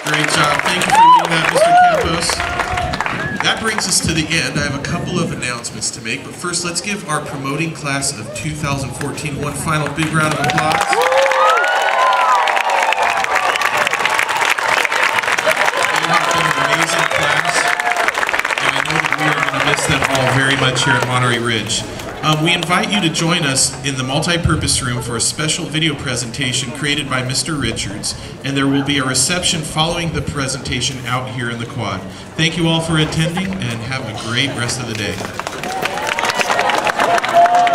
Great job. Thank you for reading that, Mr. Campos. That brings us to the end. I have a couple of announcements to make, but first let's give our promoting class of 2014 one final big round of applause. They have been an amazing class, and I know that we are going to miss them all very much here at Monterey Ridge. We invite you to join us in the multi-purpose room for a special video presentation created by Mr. Richards, and there will be a reception following the presentation out here in the quad. Thank you all for attending, and have a great rest of the day.